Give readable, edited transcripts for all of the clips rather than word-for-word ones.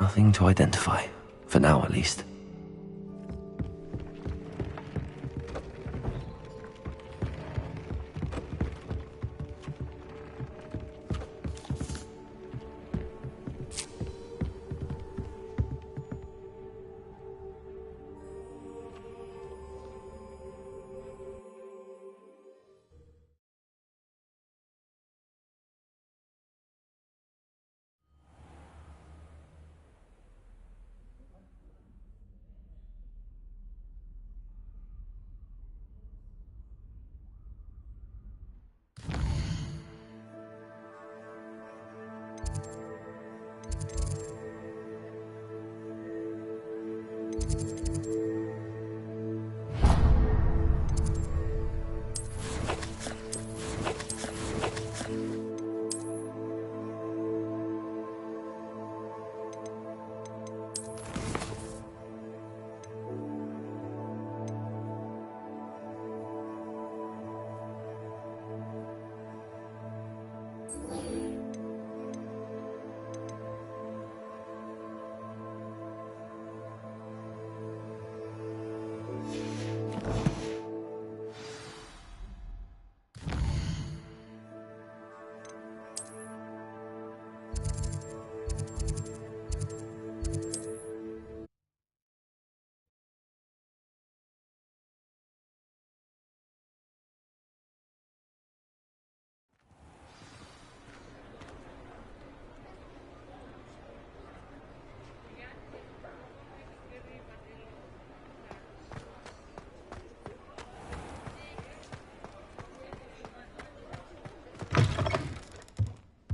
Nothing to identify. For now, at least.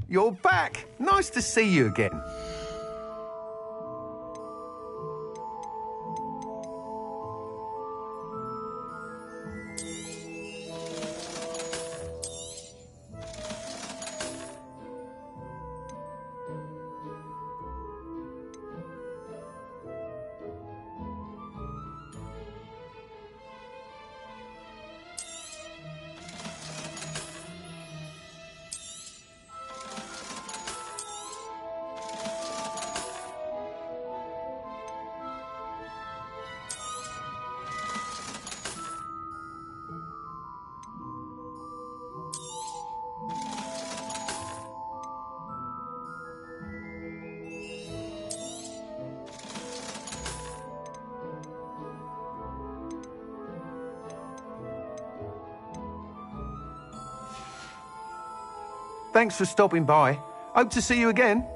You're back! Nice to see you again. Thanks for stopping by. Hope to see you again.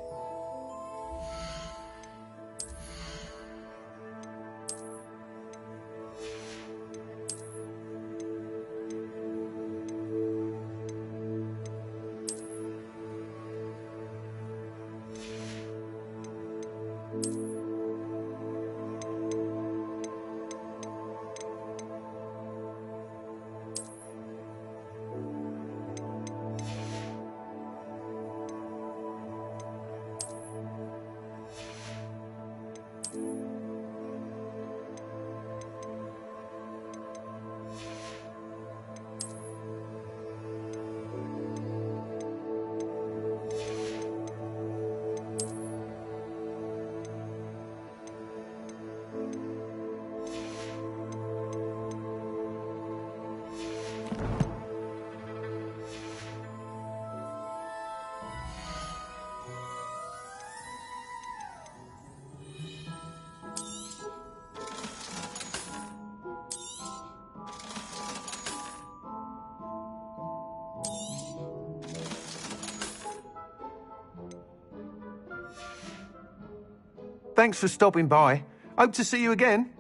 Thanks for stopping by. Hope to see you again.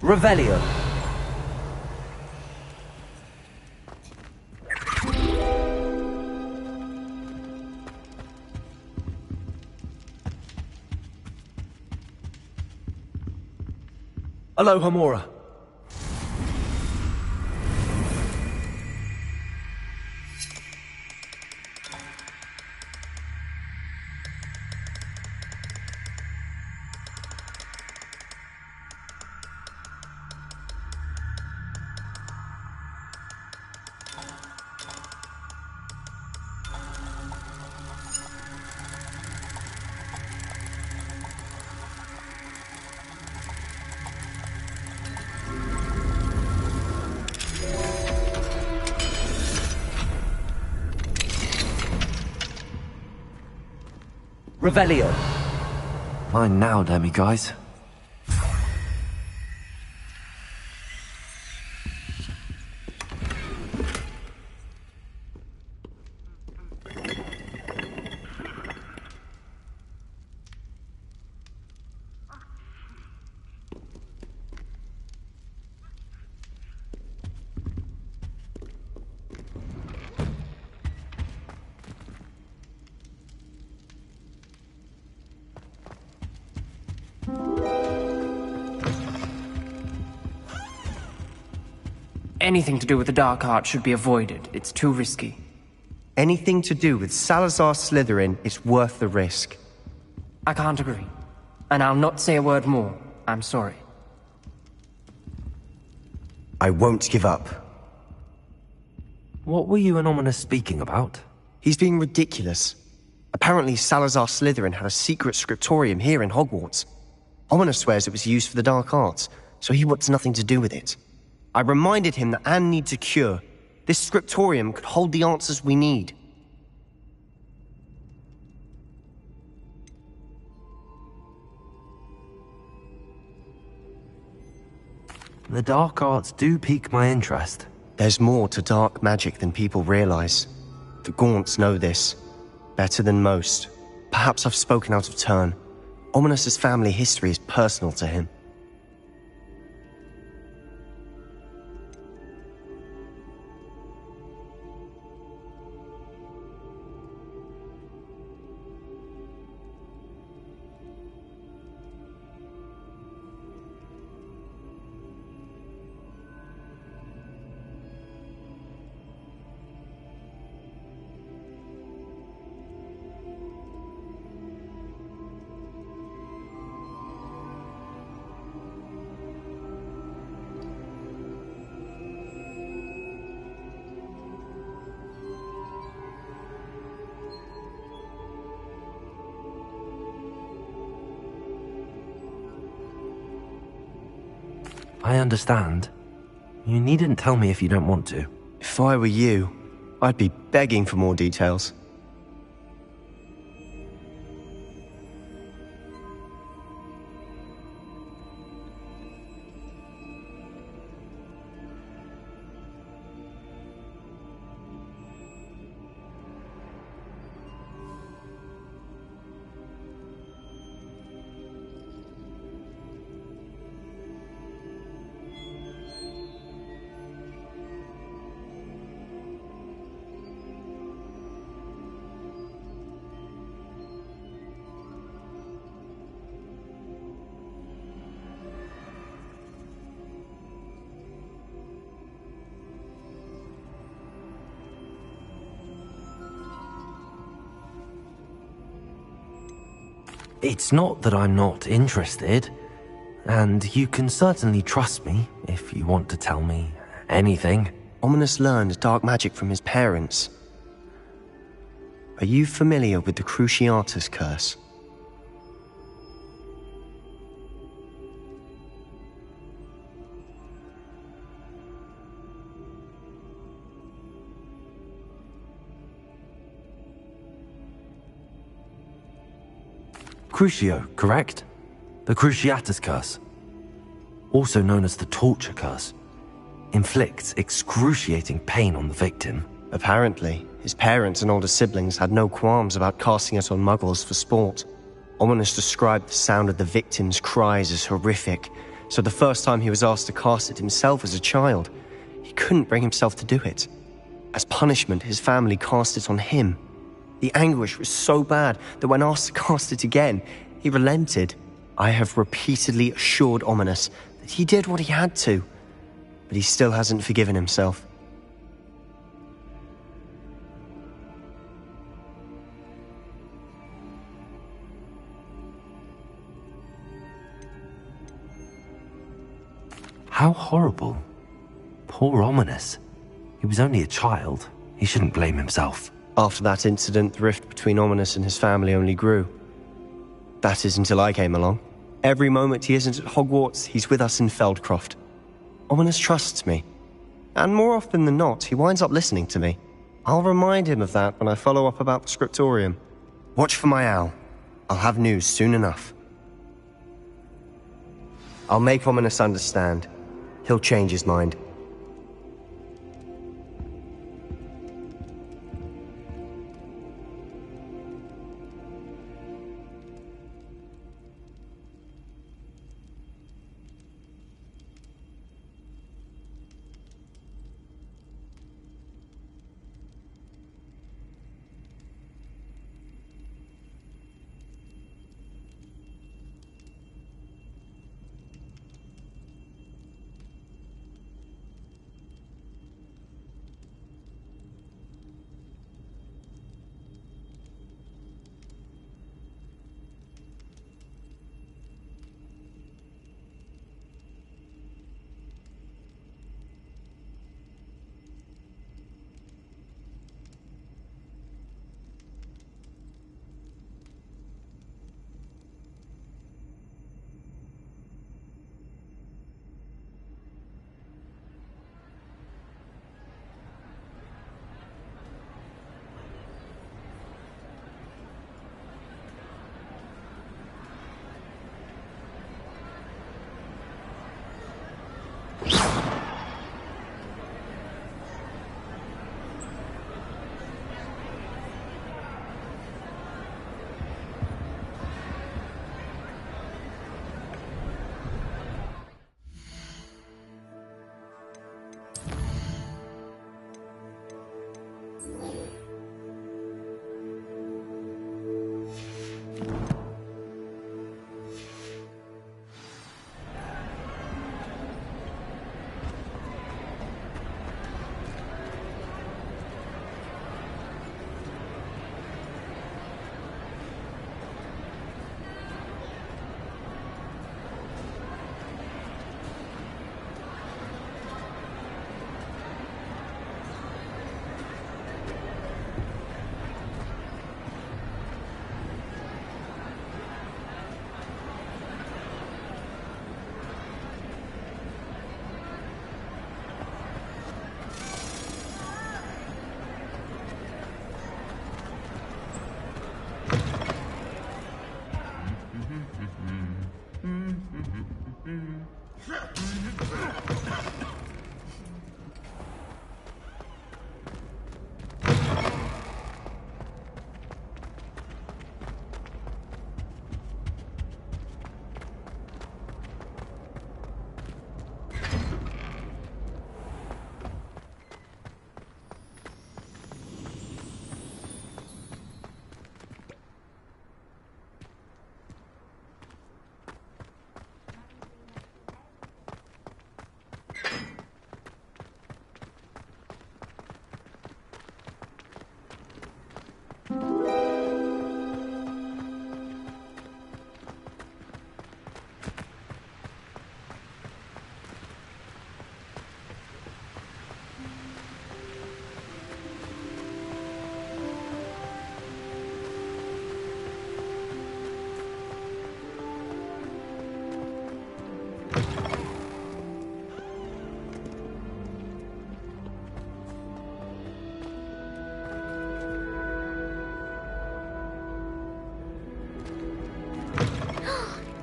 Revelio. Aloha Mora. Revelio. Mine now, demi-guys. Anything to do with the dark art should be avoided. It's too risky. Anything to do with Salazar Slytherin is worth the risk. I can't agree. And I'll not say a word more. I'm sorry. I won't give up. What were you and Ominous speaking about? He's being ridiculous. Apparently Salazar Slytherin had a secret scriptorium here in Hogwarts. Ominous swears it was used for the dark arts, so he wants nothing to do with it. I reminded him that Anne needs a cure. This scriptorium could hold the answers we need. The dark arts do pique my interest. There's more to dark magic than people realize. The Gaunts know this. Better than most. Perhaps I've spoken out of turn. Ominous's family history is personal to him. I understand. You needn't tell me if you don't want to. If I were you, I'd be begging for more details. It's not that I'm not interested, and you can certainly trust me if you want to tell me anything. Ominous learned dark magic from his parents. Are you familiar with the Cruciatus curse? Crucio, correct? The Cruciatus curse, also known as the torture curse, inflicts excruciating pain on the victim. Apparently, his parents and older siblings had no qualms about casting it on muggles for sport. Ominous described the sound of the victim's cries as horrific, so the first time he was asked to cast it himself as a child, he couldn't bring himself to do it. As punishment, his family cast it on him. The anguish was so bad that when asked to cast it again, he relented. I have repeatedly assured Ominous that he did what he had to, but he still hasn't forgiven himself. How horrible. Poor Ominous. He was only a child. He shouldn't blame himself. After that incident, the rift between Ominous and his family only grew. That is until I came along. Every moment he isn't at Hogwarts, he's with us in Feldcroft. Ominous trusts me. And more often than not, he winds up listening to me. I'll remind him of that when I follow up about the scriptorium. Watch for my owl. I'll have news soon enough. I'll make Ominous understand. He'll change his mind.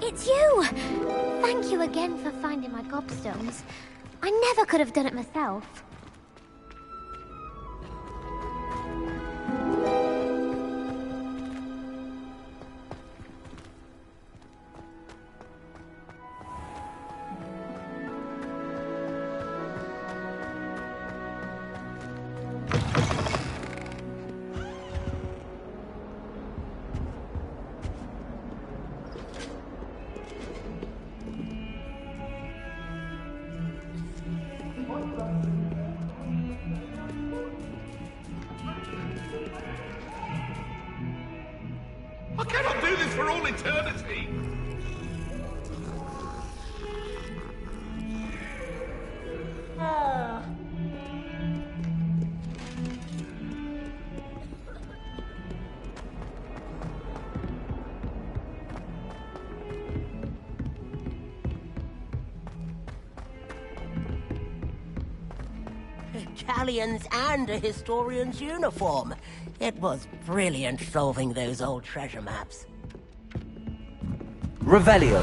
It's you! Thank you again for finding my gobstones. I never could have done it myself. I cannot do this for all eternity! Italians and a historian's uniform. It was brilliant solving those old treasure maps. Revelio.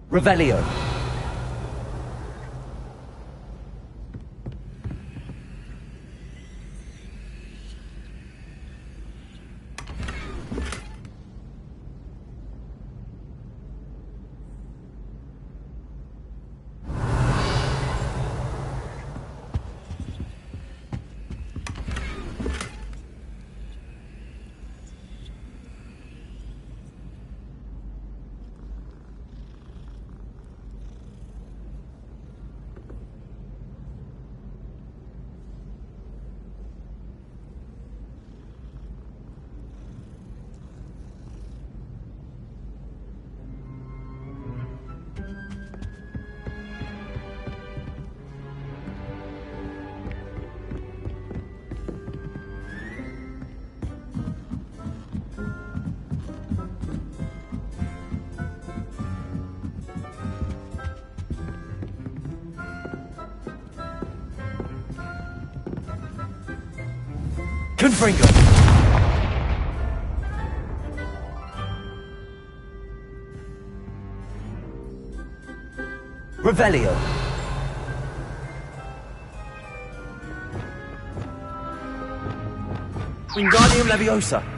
Revelio. Confringo. Revelio. Wingardium Leviosa.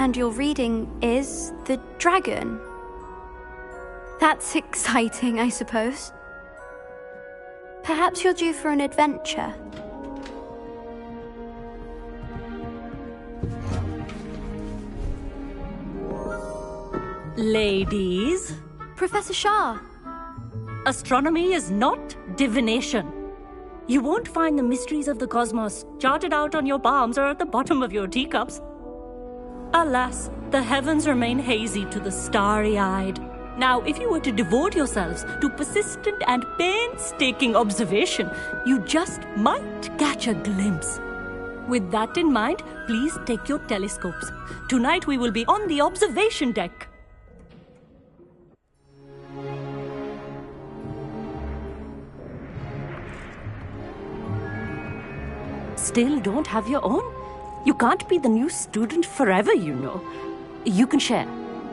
understand you're reading is the dragon. That's exciting, I suppose. Perhaps you're due for an adventure. Ladies, Professor Shah. astronomy is not divination. You won't find the mysteries of the cosmos charted out on your palms or at the bottom of your teacups. Alas, the heavens remain hazy to the starry-eyed. Now, if you were to devote yourselves to persistent and painstaking observation, you just might catch a glimpse. With that in mind, please take your telescopes. Tonight we will be on the observation deck. Still don't have your own? You can't be the new student forever, you know. You can share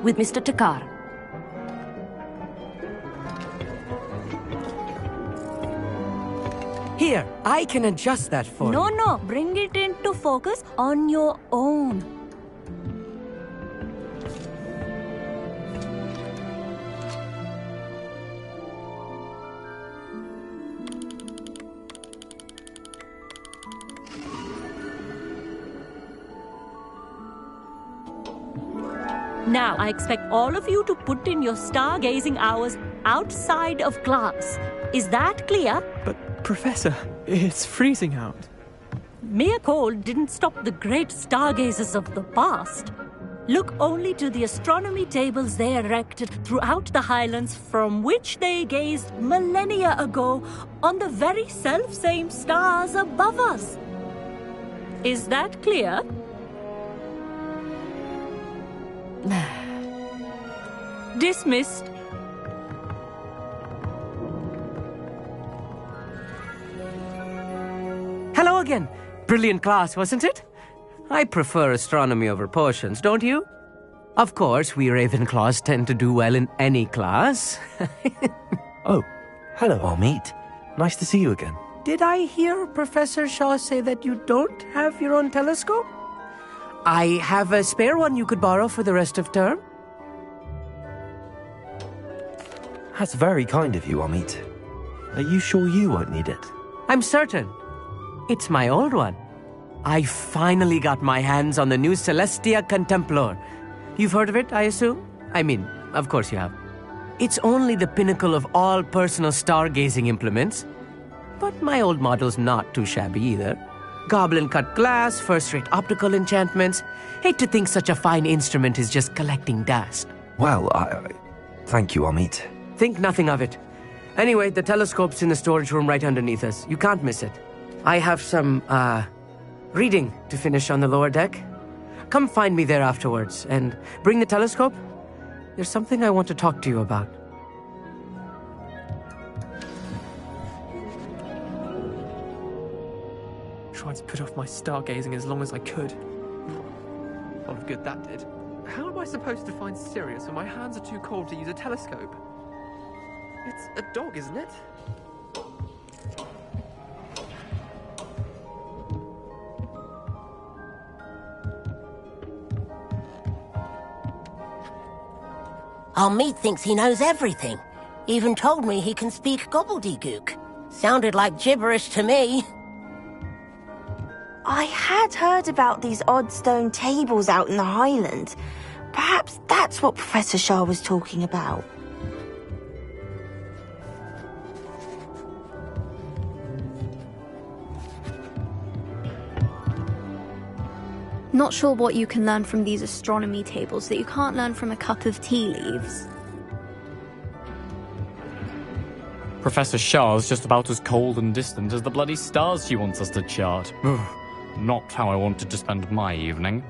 with Mr. Takar. Here, I can adjust that for you. No, bring it into focus on your own. Now, I expect all of you to put in your stargazing hours outside of class. Is that clear? But, Professor, it's freezing out. Mere cold didn't stop the great stargazers of the past. Look only to the astronomy tables they erected throughout the highlands from which they gazed millennia ago on the very self-same stars above us. Is that clear? Dismissed. Hello again. Brilliant class, wasn't it? I prefer astronomy over potions, don't you? Of course, we Ravenclaws tend to do well in any class. Oh, hello, Amit. Nice to see you again. Did I hear Professor Shaw say that you don't have your own telescope? I have a spare one you could borrow for the rest of term. That's very kind of you, Amit. Are you sure you won't need it? I'm certain. It's my old one. I finally got my hands on the new Celestia Contemplar. You've heard of it, I assume? I mean, of course you have. It's only the pinnacle of all personal stargazing implements. But my old model's not too shabby either. Goblin-cut glass, first-rate optical enchantments. Hate to think such a fine instrument is just collecting dust. Well, thank you, Amit. Think nothing of it. Anyway, the telescope's in the storage room right underneath us. You can't miss it. I have some, reading to finish on the lower deck. Come find me there afterwards, and bring the telescope. There's something I want to talk to you about. Tried to put off my stargazing as long as I could. A lot of good that did. How am I supposed to find Sirius when my hands are too cold to use a telescope? It's a dog, isn't it? Amit thinks he knows everything. Even told me he can speak gobbledygook. Sounded like gibberish to me. I had heard about these odd stone tables out in the Highlands. Perhaps that's what Professor Shah was talking about. Not sure what you can learn from these astronomy tables that you can't learn from a cup of tea leaves. Professor Shah's just about as cold and distant as the bloody stars she wants us to chart. Not how I wanted to spend my evening.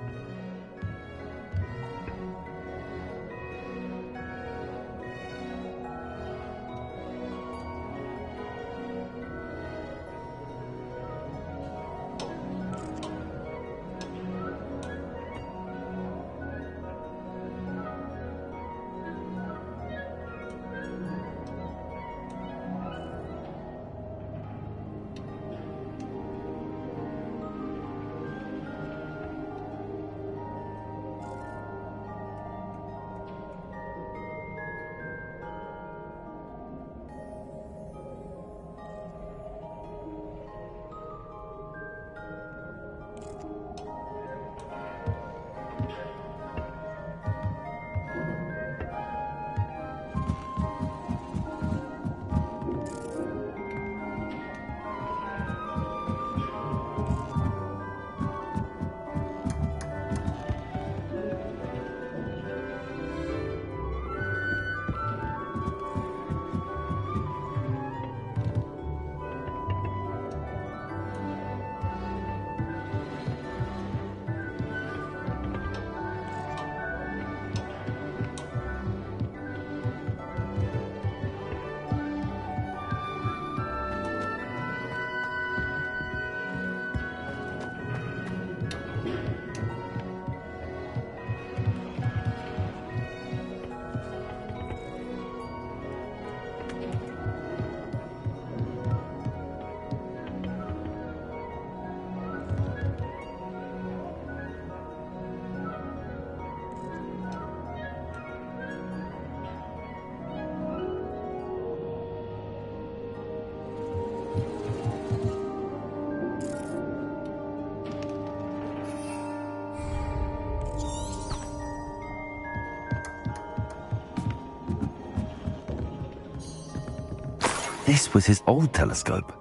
This was his old telescope.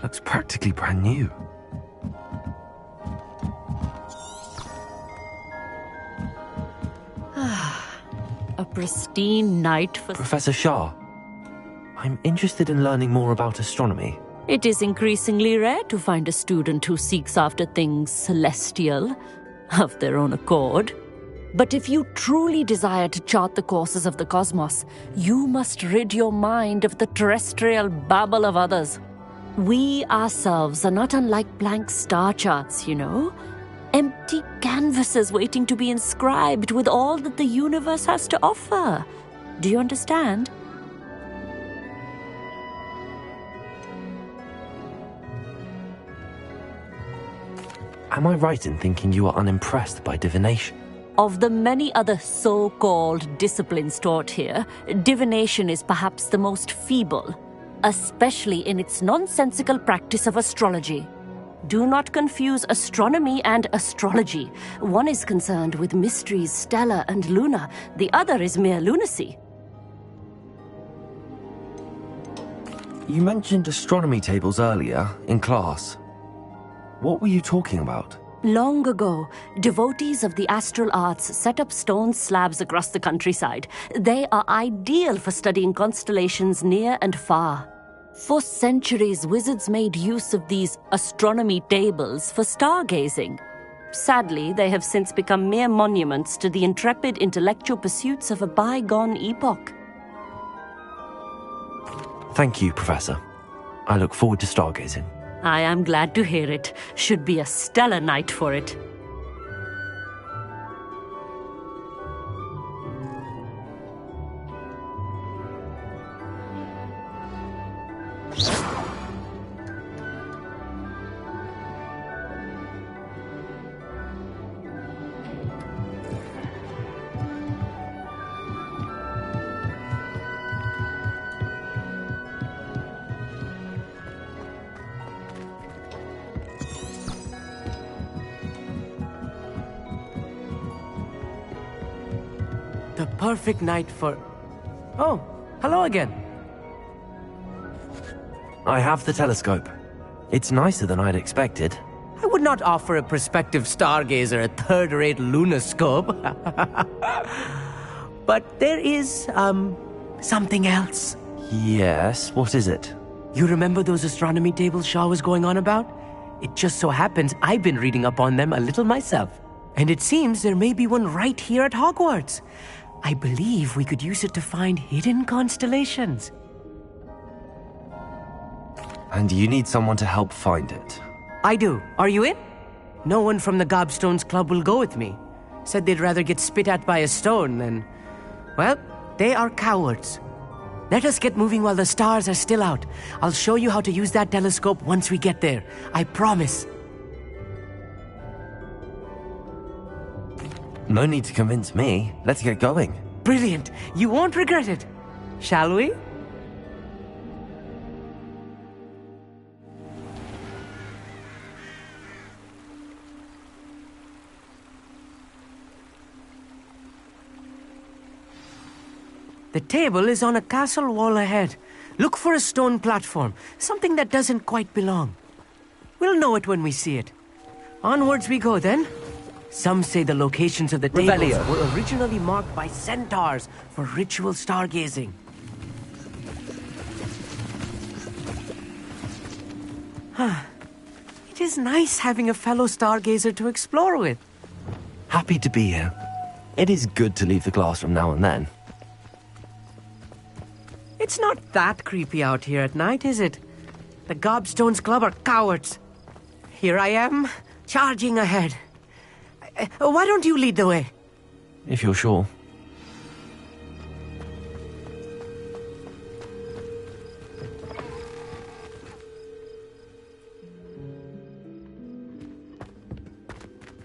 Looks practically brand new. A pristine night for... Professor Shah, I'm interested in learning more about astronomy. It is increasingly rare to find a student who seeks after things celestial, of their own accord. But if you truly desire to chart the courses of the cosmos, you must rid your mind of the terrestrial babble of others. We ourselves are not unlike blank star charts, you know. Empty canvases waiting to be inscribed with all that the universe has to offer. Do you understand? Am I right in thinking you are unimpressed by divination? Of the many other so-called disciplines taught here, divination is perhaps the most feeble, especially in its nonsensical practice of astrology. Do not confuse astronomy and astrology. One is concerned with mysteries stellar and lunar, the other is mere lunacy. You mentioned astronomy tables earlier, in class. What were you talking about? Long ago, devotees of the astral arts set up stone slabs across the countryside. They are ideal for studying constellations near and far. For centuries, wizards made use of these astronomy tables for stargazing. Sadly, they have since become mere monuments to the intrepid intellectual pursuits of a bygone epoch. Thank you, Professor. I look forward to stargazing. I am glad to hear it. Should be a stellar night for it. The perfect night for... Oh, hello again. I have the telescope. It's nicer than I'd expected. I would not offer a prospective stargazer a third-rate lunoscope. But there is, something else. Yes, what is it? You remember those astronomy tables Shaw was going on about? It just so happens I've been reading up on them a little myself. And it seems there may be one right here at Hogwarts. I believe we could use it to find hidden constellations. And you need someone to help find it. I do. Are you in? No one from the Gobstones Club will go with me. Said they'd rather get spit at by a stone than... Well, they are cowards. Let us get moving while the stars are still out. I'll show you how to use that telescope once we get there. I promise. No need to convince me. Let's get going. Brilliant. You won't regret it. Shall we? The table is on a castle wall ahead. Look for a stone platform, something that doesn't quite belong. We'll know it when we see it. Onwards we go then. Some say the locations of the tables were originally marked by centaurs for ritual stargazing. It is nice having a fellow stargazer to explore with. Happy to be here. It is good to leave the classroom now and then. It's not that creepy out here at night, is it? The Gobstones Club are cowards. Here I am, charging ahead. Why don't you lead the way? If you're sure.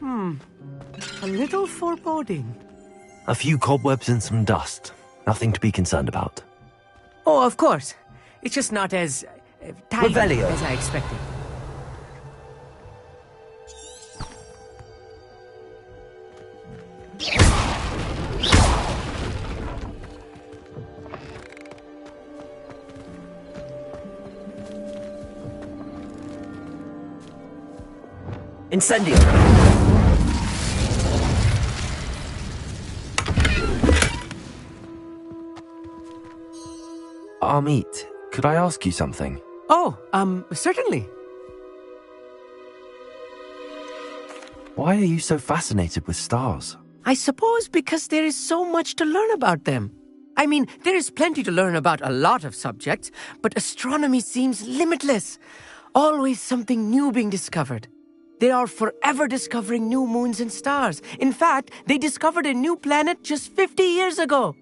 A little foreboding. A few cobwebs and some dust. Nothing to be concerned about. Oh, of course. It's just not as tidy as I expected. Incendio! Amit, could I ask you something? Oh, certainly. Why are you so fascinated with stars? I suppose because there is so much to learn about them. I mean, there is plenty to learn about a lot of subjects, but astronomy seems limitless. Always something new being discovered. They are forever discovering new moons and stars. In fact, they discovered a new planet just 50 years ago.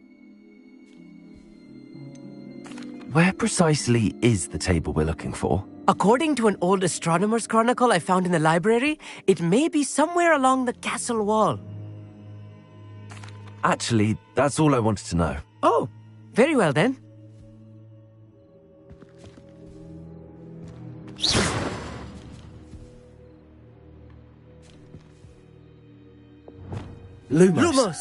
Where precisely is the table we're looking for? According to an old astronomer's chronicle I found in the library, it may be somewhere along the castle wall. Actually, that's all I wanted to know. Oh, very well then. Lumos!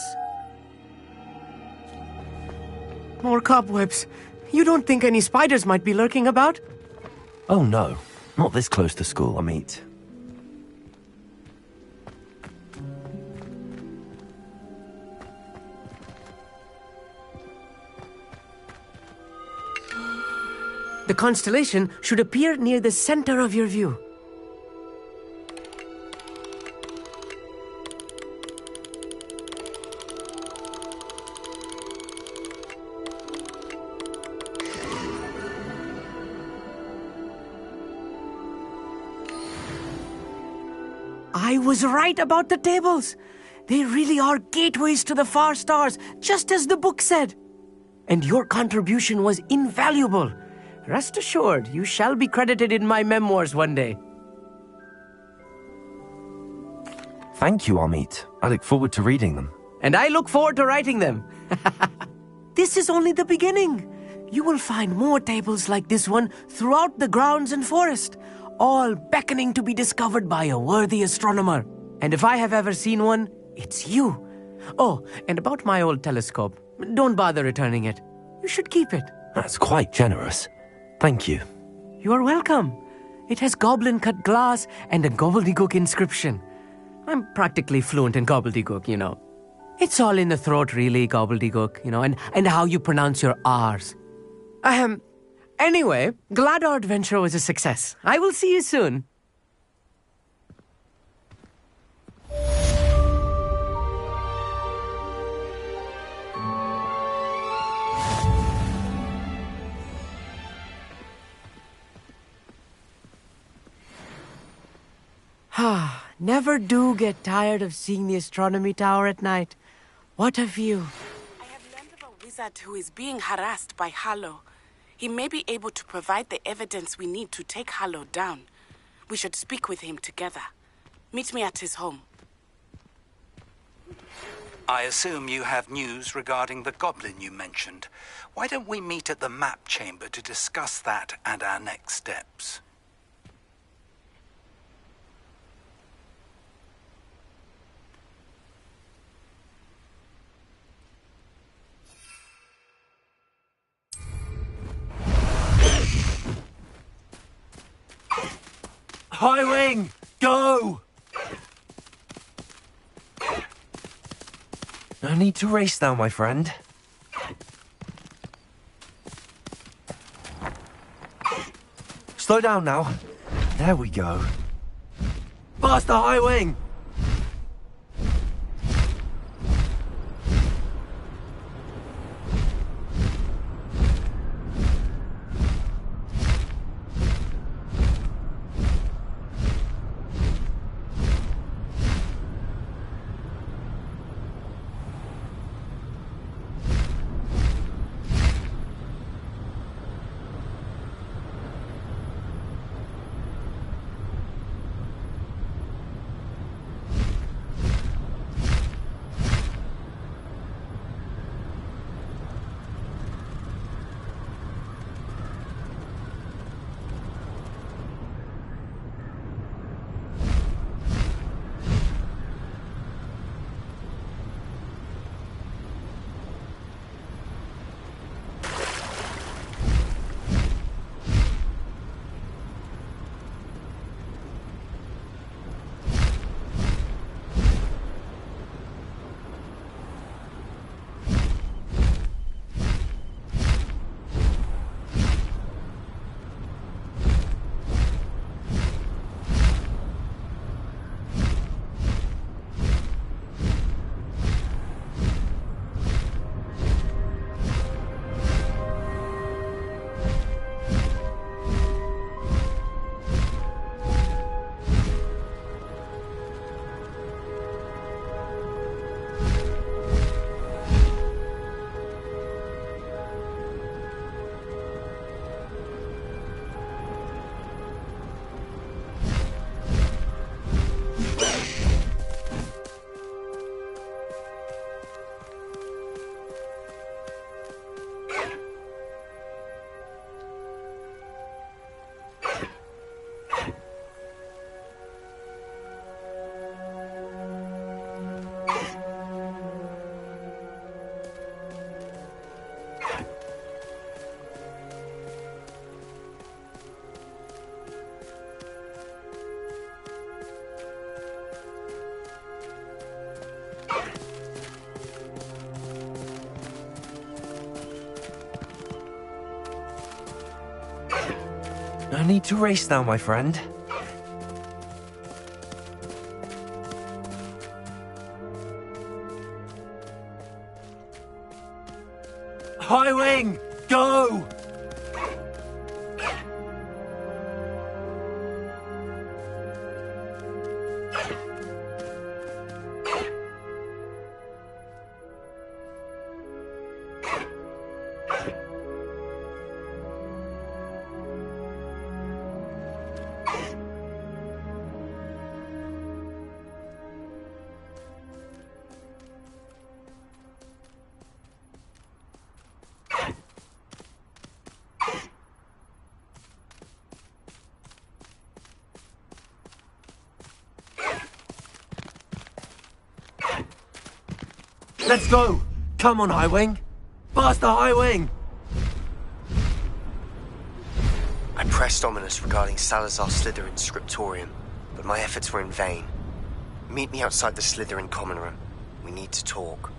More cobwebs. You don't think any spiders might be lurking about? Oh no, not this close to school, Amit. The constellation should appear near the center of your view. I was right about the tables. They really are gateways to the far stars, just as the book said. And your contribution was invaluable. Rest assured, you shall be credited in my memoirs one day. Thank you, Amit. I look forward to reading them. And I look forward to writing them. This is only the beginning. You will find more tables like this one throughout the grounds and forest, all beckoning to be discovered by a worthy astronomer. And if I have ever seen one, it's you. Oh, and about my old telescope, don't bother returning it. You should keep it. That's quite generous. Thank you. You are welcome. It has goblin-cut glass and a gobbledygook inscription. I'm practically fluent in gobbledygook, you know. It's all in the throat, really, gobbledygook, you know, and how you pronounce your R's. Anyway, glad our adventure was a success. I will see you soon. Never do get tired of seeing the astronomy tower at night. What a view. I have learned of a wizard who is being harassed by Harlow. He may be able to provide the evidence we need to take Harlow down. We should speak with him together. Meet me at his home. I assume you have news regarding the goblin you mentioned. Why don't we meet at the map chamber to discuss that and our next steps? High wing, go! No need to race now, my friend. Slow down now. There we go. Faster, high wing! No need to race now, my friend. High Wing, go! Let's go! Come on, High Wing! Faster, High Wing! I pressed Ominous regarding Salazar Slytherin's scriptorium, but my efforts were in vain. Meet me outside the Slytherin common room. We need to talk.